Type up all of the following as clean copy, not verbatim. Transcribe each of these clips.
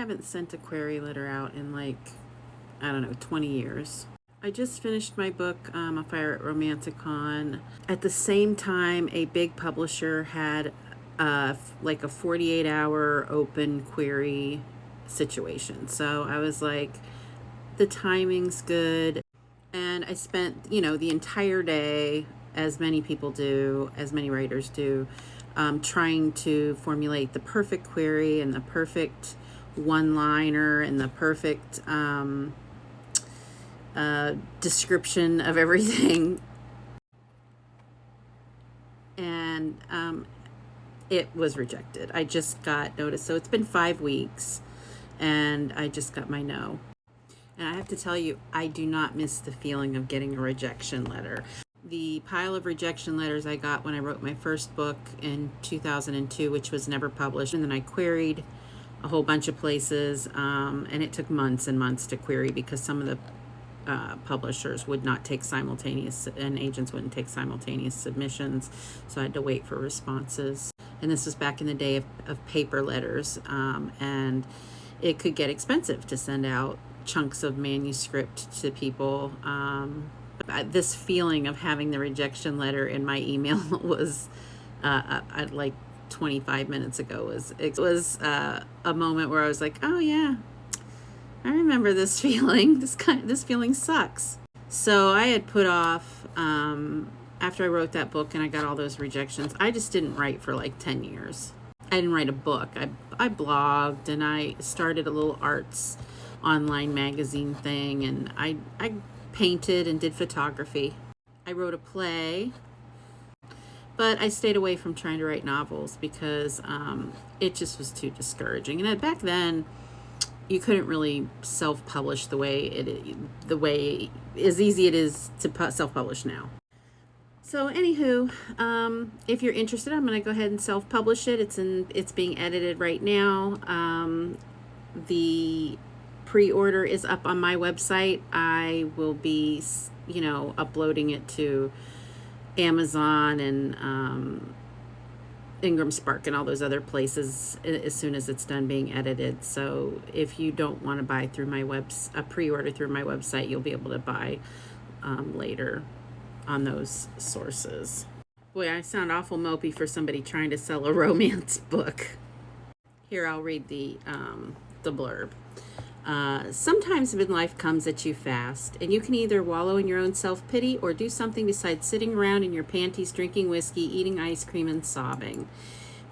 haven't sent a query letter out in like, I don't know, 20 years. I just finished my book, A Fire at Romanticon. At the same time, a big publisher had like a 48-hour open query situation. So I was like, the timing's good. And I spent, the entire day, as many people do, as many writers do, trying to formulate the perfect query and the perfect one-liner and the perfect description of everything. And it was rejected. I just got notice. So it's been 5 weeks, and I just got my no. And I have to tell you, I do not miss the feeling of getting a rejection letter. The pile of rejection letters I got when I wrote my first book in 2002, which was never published, and then I queried a whole bunch of places, and it took months and months to query because some of the publishers would not take simultaneous, and agents wouldn't take simultaneous submissions, so I had to wait for responses. And this was back in the day of paper letters, and it could get expensive to send out chunks of manuscript to people. This feeling of having the rejection letter in my email was like 25 minutes ago. It was a moment where I was like, oh yeah, I remember this feeling. This feeling sucks. So I had put off, after I wrote that book and I got all those rejections, I just didn't write for like 10 years. I didn't write a book. I blogged, and I started a little arts online magazine thing, and I painted and did photography. I wrote a play, but I stayed away from trying to write novels because it just was too discouraging. And back then, you couldn't really self-publish the way as easy it is to self-publish now. So anywho, if you're interested, I'm going to go ahead and self-publish it. It's being edited right now. The pre-order is up on my website. I will be, uploading it to Amazon and Ingram Spark and all those other places as soon as it's done being edited. So if you don't want to buy through my pre-order through my website, you'll be able to buy later on those sources. Boy, I sound awful mopey for somebody trying to sell a romance book. Here, I'll read the blurb. Sometimes midlife comes at you fast, and you can either wallow in your own self-pity or do something besides sitting around in your panties drinking whiskey, eating ice cream, and sobbing.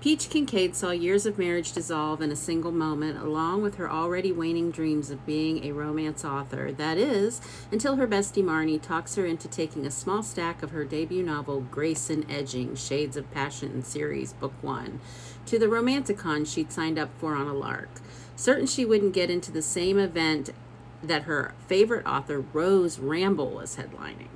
Peach Kincaid saw years of marriage dissolve in a single moment, along with her already waning dreams of being a romance author. That is, until her bestie Marnie talks her into taking a small stack of her debut novel, Grayson Edging, Shades of Passion Series, Book 1, to the Romanticon she'd signed up for on a lark. Certain she wouldn't get into the same event that her favorite author, Rose Ramble, was headlining.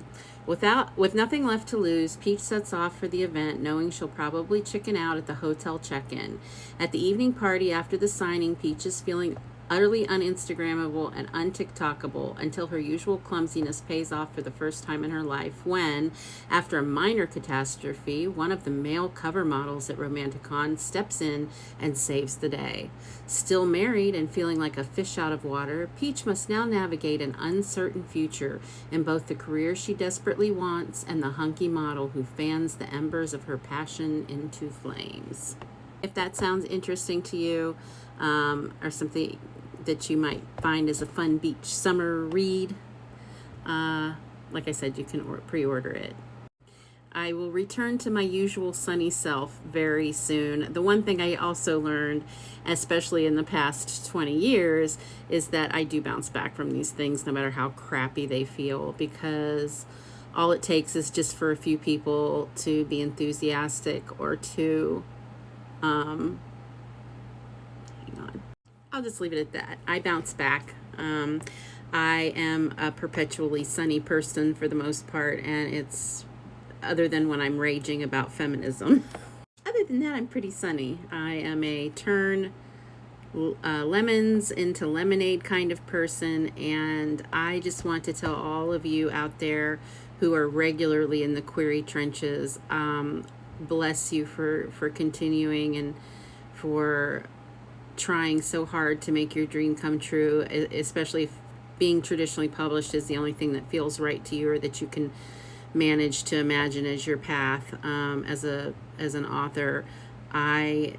With nothing left to lose, Peach sets off for the event, knowing she'll probably chicken out at the hotel check-in. At the evening party after the signing, Peach is feeling utterly un-Instagrammable and un-TikTokable until her usual clumsiness pays off for the first time in her life when, after a minor catastrophe, one of the male cover models at Romanticon steps in and saves the day. Still married and feeling like a fish out of water, Peach must now navigate an uncertain future in both the career she desperately wants and the hunky model who fans the embers of her passion into flames. If that sounds interesting to you, or something that you might find as a fun beach summer read, like I said, you can pre-order it. I will return to my usual sunny self very soon. The one thing I also learned, especially in the past 20 years, is that I do bounce back from these things no matter how crappy they feel, because all it takes is just for a few people to be enthusiastic or to hang on. I'll just leave it at that. I bounce back. I am a perpetually sunny person for the most part, and it's other than when I'm raging about feminism. Other than that, I'm pretty sunny. I am a turn lemons into lemonade kind of person, and I just want to tell all of you out there who are regularly in the query trenches, bless you for continuing and for trying so hard to make your dream come true, especially if being traditionally published is the only thing that feels right to you or that you can manage to imagine as your path. As an author, I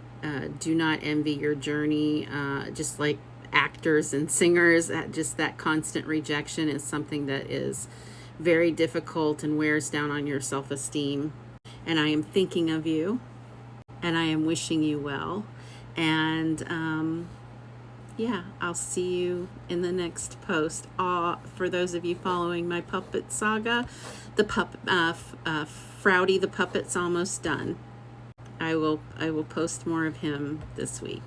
do not envy your journey. Just like actors and singers, just that constant rejection is something that is very difficult and wears down on your self-esteem. And I am thinking of you, and I am wishing you well. And yeah, I'll see you in the next post. For those of you following my puppet saga, the Frowdy the puppet's almost done. I will post more of him this week.